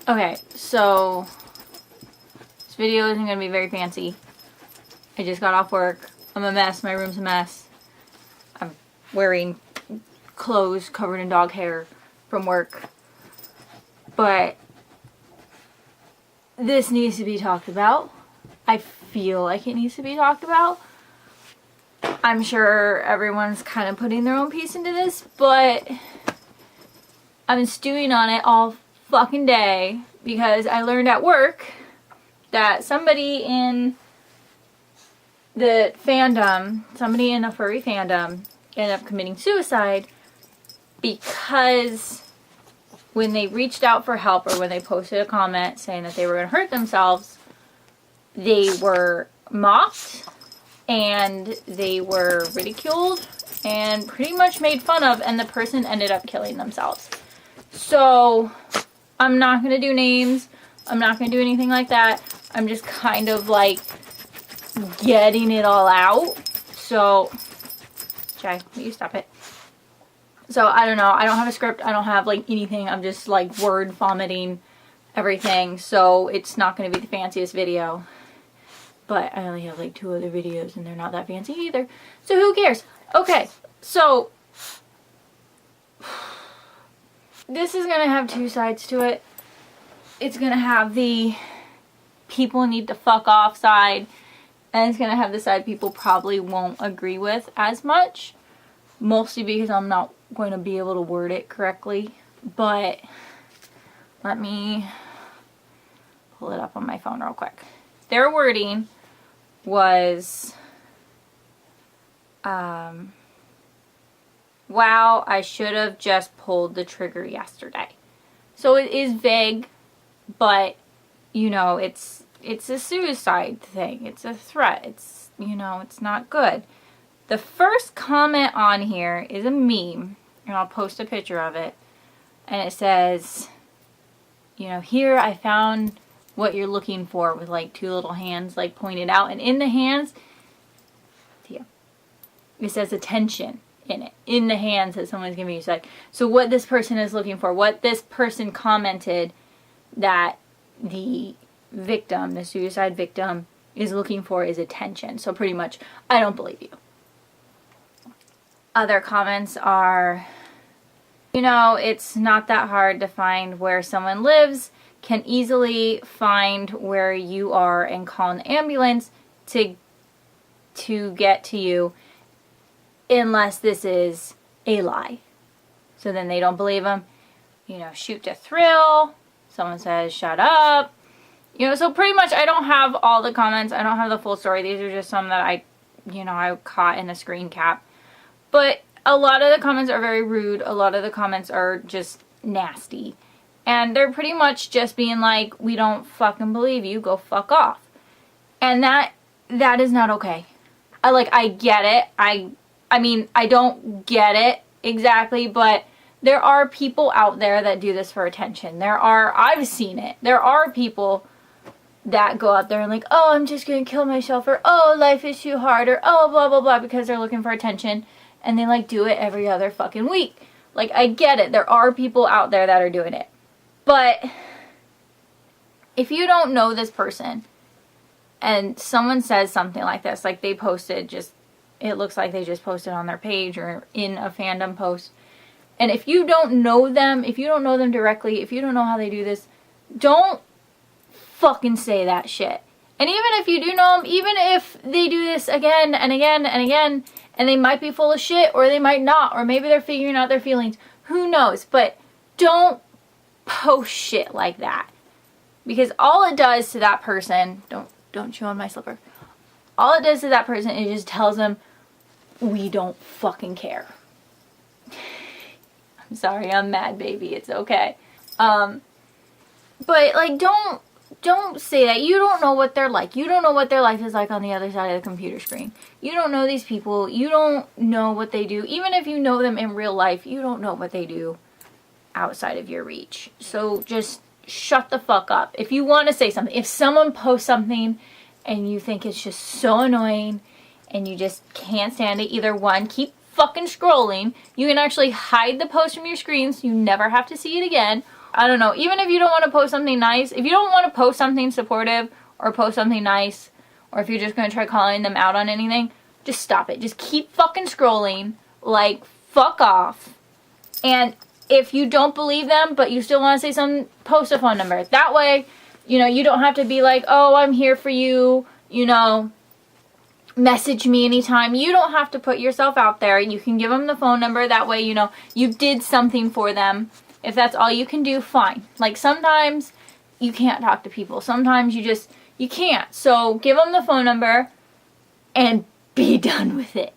Okay, so this video isn't going to be very fancy. I just got off work. I'm a mess. My room's a mess. I'm wearing clothes covered in dog hair from work. But this needs to be talked about. I feel like it needs to be talked about. I'm sure everyone's kind of putting their own piece into this, but I've been stewing on it all fucking day because I learned at work that somebody in the fandom, somebody in a furry fandom, ended up committing suicide because when they reached out for help or when they posted a comment saying that they were going to hurt themselves, they were mocked and they were ridiculed and pretty much made fun of, and the person ended up killing themselves. So I'm not going to do names. I'm not going to do anything like that. I'm just kind of like getting it all out. So, Jay, will you stop it? So, I don't know. I don't have a script. I don't have like anything. I'm just like word vomiting everything. So, it's not going to be the fanciest video. But I only have like 2 other videos and they're not that fancy either. So, who cares? Okay, so this is going to have 2 sides to it. It's going to have the people need to fuck off side. And it's going to have the side people probably won't agree with as much. Mostly because I'm not going to be able to word it correctly. But let me pull it up on my phone real quick. Their wording was, wow, I should have just pulled the trigger yesterday. So it is vague, but, you know, it's a suicide thing. It's a threat. It's, you know, it's not good. The first comment on here is a meme, and I'll post a picture of it. And it says, you know, here I found what you're looking for, with like 2 little hands like pointed out. And in the hands, yeah, it says attention in it. In the hands that someone's giving you. So what this person is looking for, what this person commented that the victim, the suicide victim, is looking for is attention. So pretty much, I don't believe you. Other comments are, you know, it's not that hard to find where someone lives, can easily find where you are and call an ambulance to get to you, unless this is a lie. So then they don't believe them. You know, shoot to thrill. Someone says, shut up. You know, so pretty much I don't have all the comments. I don't have the full story. These are just some that I caught in a screen cap. But a lot of the comments are very rude. A lot of the comments are just nasty. And they're pretty much just being like, we don't fucking believe you. Go fuck off. And that is not okay. I get it. I mean, I don't get it exactly, but there are people out there that do this for attention. I've seen it. There are people that go out there and like, oh, I'm just going to kill myself, or oh, life is too hard, or oh, blah, blah, blah, because they're looking for attention. And they like do it every other fucking week. Like, I get it. There are people out there that are doing it. But if you don't know this person and someone says something like this, like they posted it looks like they just posted on their page or in a fandom post. And if you don't know them, if you don't know them directly, if you don't know how they do this, don't fucking say that shit. And even if you do know them, even if they do this again and again and again, and they might be full of shit, or they might not, or maybe they're figuring out their feelings, who knows? But don't post shit like that, because all it does to that person, don't chew on my slipper, all it does to that person is just tells them, we don't fucking care. I'm sorry, I'm mad, baby, it's okay. But like, don't say that. You don't know what they're like. You don't know what their life is like on the other side of the computer screen. You don't know these people. You don't know what they do. Even if you know them in real life, you don't know what they do outside of your reach. So just shut the fuck up. If you want to say something, if someone posts something and you think it's just so annoying and you just can't stand it, either one, keep fucking scrolling. You can actually hide the post from your screen so you never have to see it again. I don't know, even if you don't want to post something nice, if you don't want to post something supportive or post something nice, or if you're just going to try calling them out on anything, just stop it. Just keep fucking scrolling. Like, fuck off. And if you don't believe them, but you still want to say something, post a phone number. That way, you know, you don't have to be like, oh, I'm here for you, you know, message me anytime. You don't have to put yourself out there. You can give them the phone number. That way, you know, you did something for them. If that's all you can do, fine. Like, sometimes you can't talk to people. Sometimes you can't. So give them the phone number and be done with it.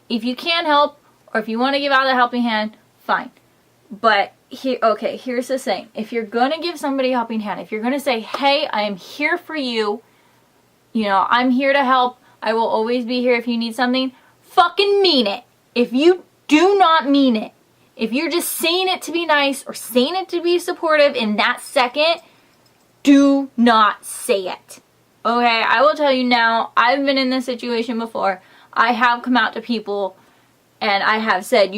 If you can't help, or if you want to give out a helping hand, fine. But here's the thing. If you're going to give somebody a helping hand, if you're going to say, hey, I am here for you, you know, I'm here to help, I will always be here if you need something, fucking mean it. If you do not mean it, if you're just saying it to be nice or saying it to be supportive in that second, do not say it. Okay, I will tell you now, I've been in this situation before. I have come out to people and I have said,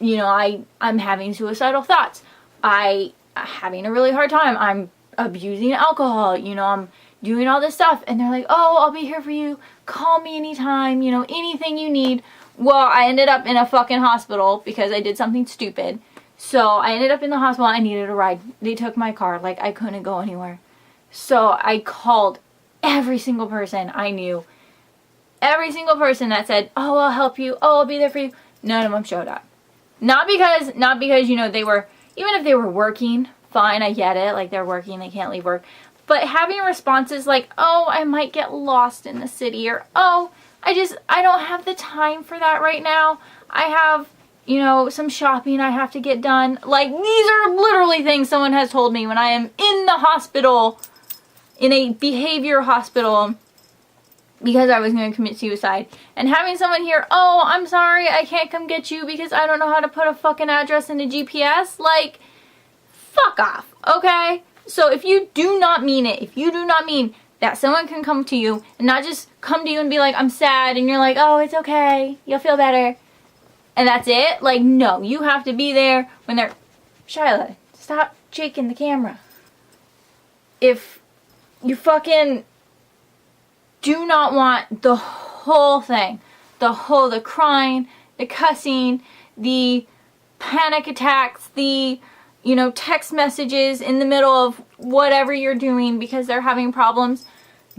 I'm having suicidal thoughts. I'm having a really hard time. I'm abusing alcohol. I'm doing all this stuff. And they're like, oh, I'll be here for you. Call me anytime, anything you need. Well, I ended up in a fucking hospital because I did something stupid. So I ended up in the hospital. I needed a ride. They took my car. Like, I couldn't go anywhere. So I called every single person I knew. Every single person that said, oh, I'll help you. Oh, I'll be there for you. None of them showed up. Not because, they were, even if they were working, fine, I get it. Like, they're working, they can't leave work. But having responses like, oh, I might get lost in the city, or, oh, I don't have the time for that right now. I have, some shopping I have to get done. Like, these are literally things someone has told me when I am in the hospital, in a behavior hospital, because I was going to commit suicide. And having someone here, oh, I'm sorry, I can't come get you because I don't know how to put a fucking address in a GPS. Like, fuck off, okay? So if you do not mean it, if you do not mean that someone can come to you and not just come to you and be like, I'm sad, and you're like, oh, it's okay, you'll feel better, and that's it, like, no, you have to be there when they're, Shyla, stop shaking the camera. If you fucking do not want the whole thing, the crying, the cussing, the panic attacks, the, text messages in the middle of whatever you're doing because they're having problems,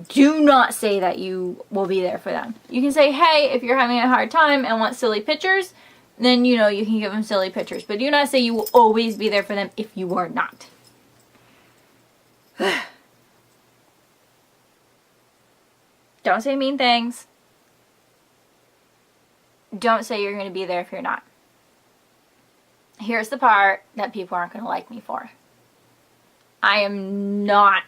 do not say that you will be there for them. You can say, hey, if you're having a hard time and want silly pictures, then, you can give them silly pictures. But do not say you will always be there for them if you are not. Don't say mean things. Don't say you're going to be there if you're not. Here's the part that people aren't going to like me for. I am not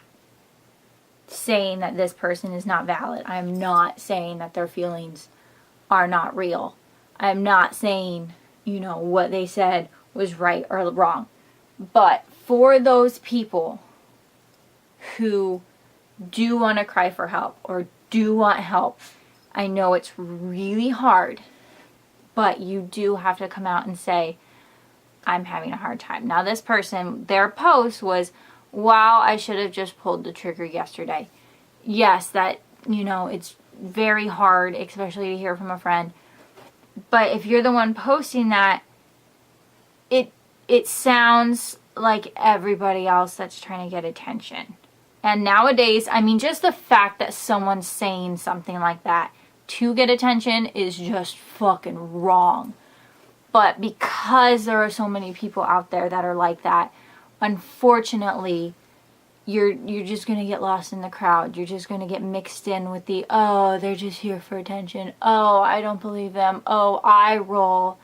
saying that this person is not valid. I am not saying that their feelings are not real. I am not saying, what they said was right or wrong. But for those people who do want to cry for help or do want help, I know it's really hard, but you do have to come out and say, I'm having a hard time. Now this person, their post was, wow, I should have just pulled the trigger yesterday. Yes, that, it's very hard, especially to hear from a friend. But if you're the one posting that, it sounds like everybody else that's trying to get attention. And nowadays, just the fact that someone's saying something like that to get attention is just fucking wrong. But because there are so many people out there that are like that, unfortunately, you're just going to get lost in the crowd. You're just going to get mixed in with the, oh, they're just here for attention. Oh, I don't believe them. Oh, I roll.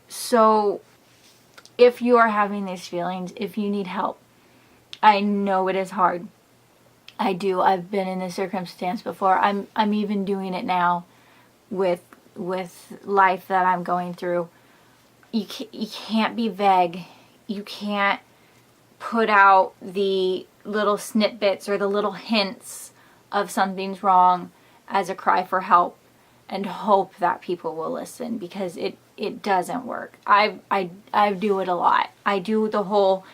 So if you are having these feelings, if you need help, I know it is hard. I do. I've been in this circumstance before. I'm even doing it now with life that I'm going through. You can't be vague. You can't put out the little snippets or the little hints of something's wrong as a cry for help and hope that people will listen, because it doesn't work. I do it a lot. I do the whole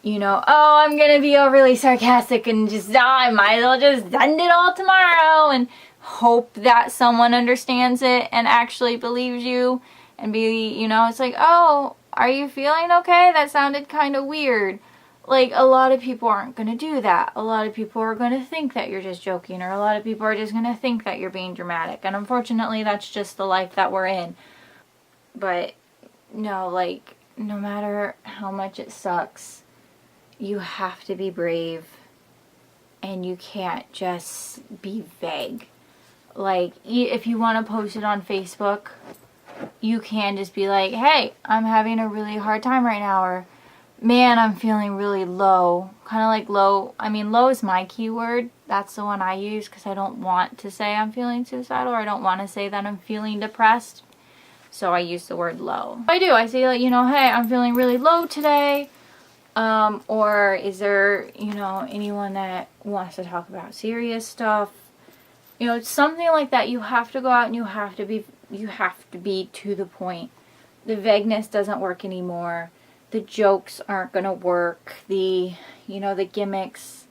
oh, I'm gonna be overly sarcastic and just, I might as well just send it all tomorrow and hope that someone understands it and actually believes you and be, it's like, oh, are you feeling okay? That sounded kind of weird. Like, a lot of people aren't gonna do that. A lot of people are gonna think that you're just joking, or a lot of people are just gonna think that you're being dramatic, and unfortunately that's just the life that we're in. But no, like, no matter how much it sucks, you have to be brave, and you can't just be vague. Like, if you want to post it on Facebook, you can just be like, hey, I'm having a really hard time right now, or man, I'm feeling really low. Kind of like low. I mean, low is my keyword. That's the one I use because I don't want to say I'm feeling suicidal, or I don't want to say that I'm feeling depressed. So I use the word low. I do. I say, like, hey, I'm feeling really low today. Or is there, anyone that wants to talk about serious stuff? Something like that. You have to go out and you have to be to the point. The vagueness doesn't work anymore. The jokes aren't going to work. The gimmicks,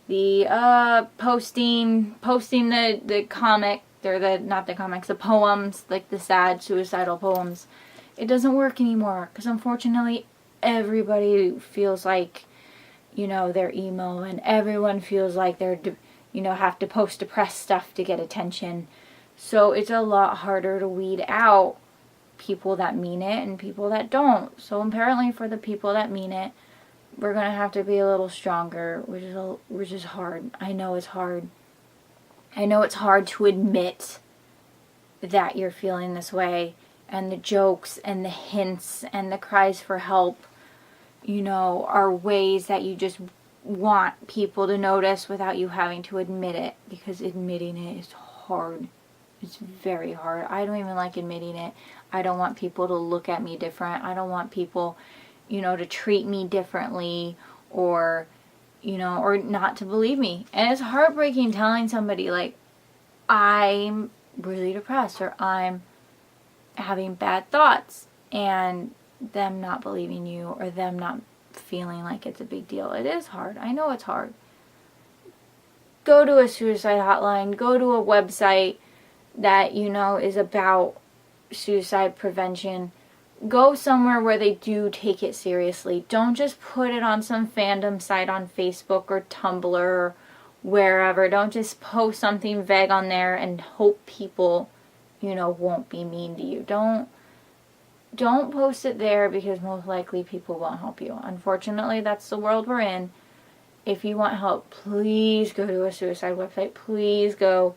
the posting the comic, or not the comics, the poems, like the sad suicidal poems. It doesn't work anymore because unfortunately everybody feels like, they're emo, and everyone feels like they're, have to post depressed stuff to get attention. So it's a lot harder to weed out people that mean it and people that don't. So apparently for the people that mean it, we're going to have to be a little stronger, which is hard. I know it's hard. I know it's hard to admit that you're feeling this way, and the jokes and the hints and the cries for help, are ways that you just want people to notice without you having to admit it, because admitting it is hard. It's very hard. I don't even like admitting it. I don't want people to look at me different. I don't want people, to treat me differently, or not to believe me. And it's heartbreaking telling somebody, like, I'm really depressed, or I'm having bad thoughts, and them not believing you, or them not feeling like it's a big deal. It is hard. I know it's hard. Go to a suicide hotline. Go to a website that is about suicide prevention. Go somewhere where they do take it seriously. Don't just put it on some fandom site on Facebook or Tumblr or wherever. Don't just post something vague on there and hope people, won't be mean to you. Don't post it there, because most likely people won't help you. Unfortunately, that's the world we're in. If you want help, please go to a suicide website. Please go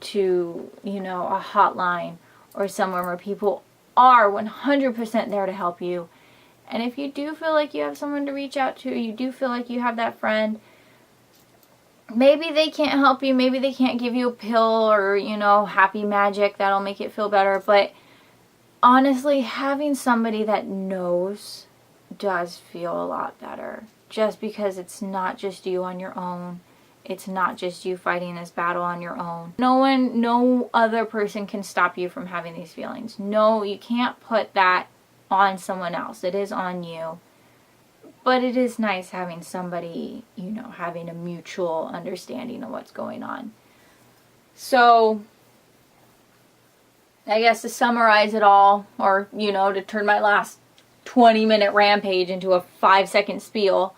to, a hotline or somewhere where people are 100% there to help you. And if you do feel like you have someone to reach out to, you do feel like you have that friend, maybe they can't help you, maybe they can't give you a pill or, happy magic that'll make it feel better, but honestly, having somebody that knows does feel a lot better. Just because it's not just you on your own. It's not just you fighting this battle on your own. No other person can stop you from having these feelings. No, you can't put that on someone else. It is on you. But it is nice having somebody, having a mutual understanding of what's going on. So, I guess to summarize it all, or, to turn my last 20-minute rampage into a 5-second spiel,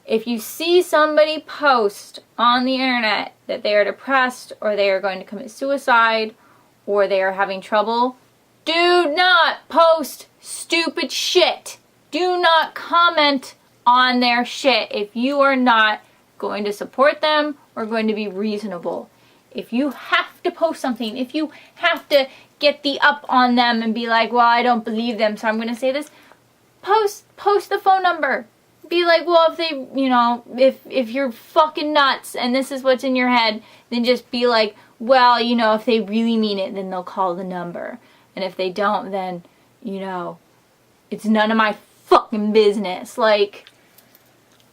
if you see somebody post on the internet that they are depressed, or they are going to commit suicide, or they are having trouble, do not post stupid shit. Do not comment on their shit if you are not going to support them or going to be reasonable. If you have to post something, if you have to get the up on them and be like, well, I don't believe them, so I'm going to say this, post the phone number. Be like, well, if they, if you're fucking nuts and this is what's in your head, then just be like, well, if they really mean it, then they'll call the number. And if they don't, then, it's none of my fucking business. Like,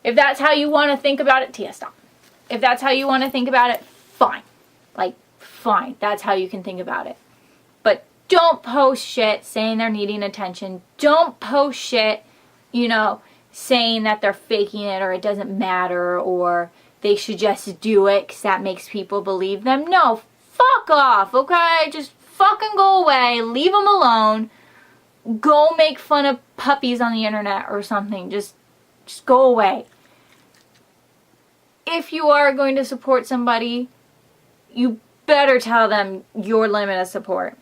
if that's how you want to think about it, Tia, stop. If that's how you want to think about it, fine. Like, fine. That's how you can think about it. But don't post shit saying they're needing attention. Don't post shit, saying that they're faking it or it doesn't matter or they should just do it because that makes people believe them. No, fuck off, okay? Just fucking go away. Leave them alone. Go make fun of puppies on the internet or something. Just go away. If you are going to support somebody, you better tell them your limit of support.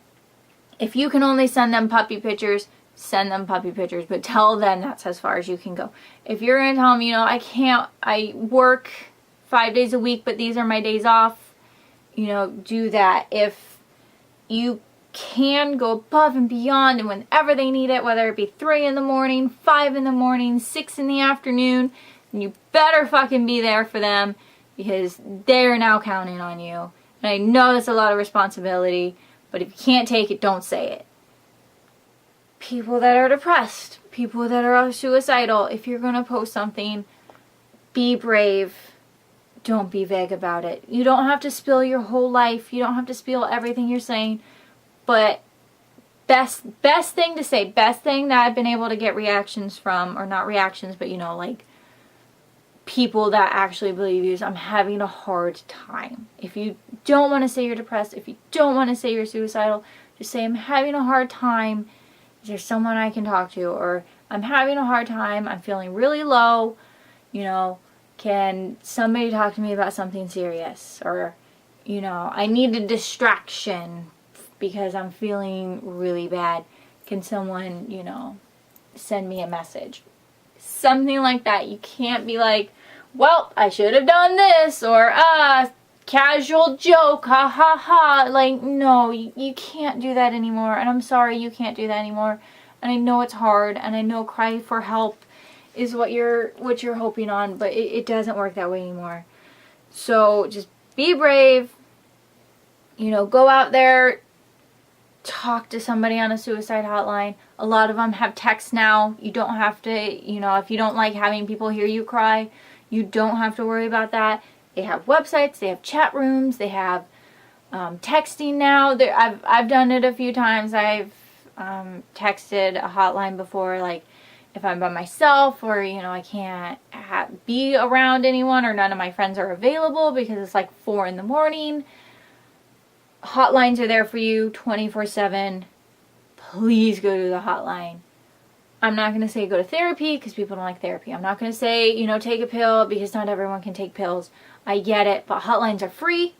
If you can only send them puppy pictures, send them puppy pictures, but tell them that's as far as you can go. If you're going to tell them, you know, I work 5 days a week, but these are my days off, you know, do that. If you can go above and beyond and whenever they need it, whether it be 3 in the morning, 5 in the morning, 6 in the afternoon, you better fucking be there for them because they're now counting on you. And I know that's a lot of responsibility, but if you can't take it, don't say it. People that are depressed, people that are suicidal, if you're going to post something, be brave. Don't be vague about it. You don't have to spill your whole life. You don't have to spill everything you're saying. But best thing to say, best thing that I've been able to get reactions from, or not reactions, but you know, like people that actually believe you, is I'm having a hard time. If you don't want to say you're depressed, if you don't want to say you're suicidal, just say I'm having a hard time. Is there someone I can talk to? Or I'm having a hard time. I'm feeling really low. You know, can somebody talk to me about something serious? Or, you know, I need a distraction because I'm feeling really bad. Can someone, you know, send me a message? Something like that. You can't be like, well, I should have done this, or casual joke, ha ha ha. Like, no, you can't do that anymore, and I'm sorry you can't do that anymore. And I know it's hard, and I know cry for help is what you're hoping on, but it doesn't work that way anymore. So just be brave. You know, go out there, talk to somebody on a suicide hotline. A lot of them have texts now. You don't have to, you know, if you don't like having people hear you cry, you don't have to worry about that. They have websites, they have chat rooms, they have texting now. I've done it a few times. I've texted a hotline before, like if I'm by myself or, you know, I can't be around anyone or none of my friends are available because it's like 4 in the morning. Hotlines are there for you 24/7. Please go to the hotline. I'm not going to say go to therapy because people don't like therapy. I'm not going to say, you know, take a pill because not everyone can take pills. I get it, but hotlines are free.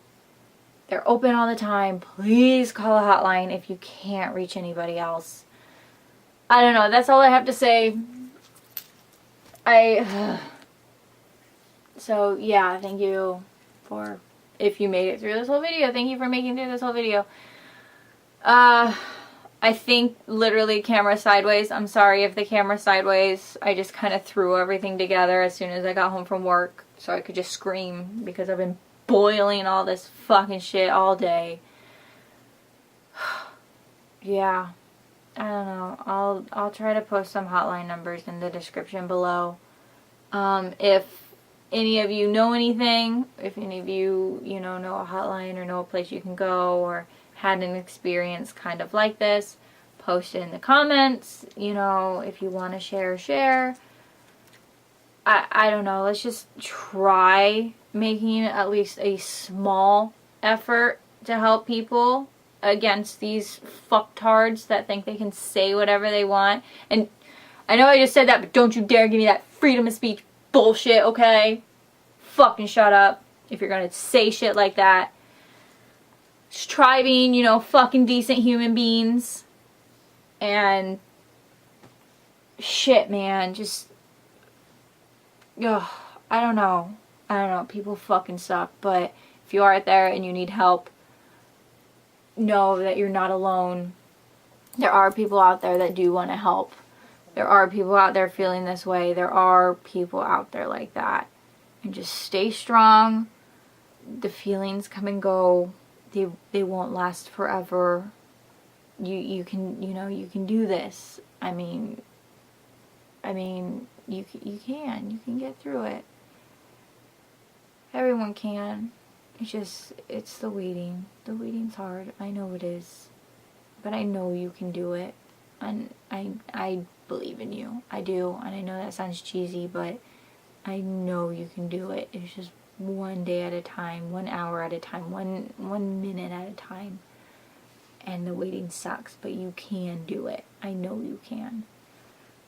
They're open all the time. Please call a hotline if you can't reach anybody else. I don't know. That's all I have to say. So, yeah, thank you for, if you made it through this whole video, thank you for making it through this whole video. I think literally camera sideways. I'm sorry if the camera sideways. I just kind of threw everything together as soon as I got home from work so I could just scream because I've been boiling all this fucking shit all day. Yeah. I don't know. I'll try to post some hotline numbers in the description below. If any of you know anything, if any of you, you know a hotline or know a place you can go or had an experience kind of like this, post it in the comments. You know, if you want to share. I don't know. Let's just try making at least a small effort to help people against these fucktards that think they can say whatever they want. And I know I just said that, but don't you dare give me that freedom of speech bullshit, okay? Fucking shut up if you're gonna say shit like that. Just try being, you know, fucking decent human beings. And shit, man, just, ugh, I don't know. People fucking suck. But if you are out there and you need help, know that you're not alone. There are people out there that do want to help. There are people out there feeling this way. There are people out there like that. And just stay strong. The feelings come and go. They won't last forever. You can, you know, you can do this. I mean you can get through it. Everyone can. It's the waiting. The waiting's hard. I know it is. But I know you can do it. And I believe in you. I do, and I know that sounds cheesy, but I know you can do it. It's just one day at a time, 1 hour at a time, one minute at a time. And the waiting sucks, but you can do it. I know you can.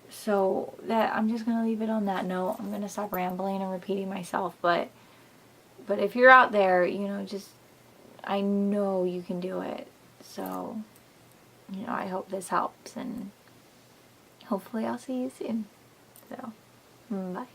So that I'm just gonna leave it on that note. I'm gonna stop rambling and repeating myself, but if you're out there, you know, just I know you can do it. So, you know, I hope this helps, and hopefully I'll see you soon. So, bye.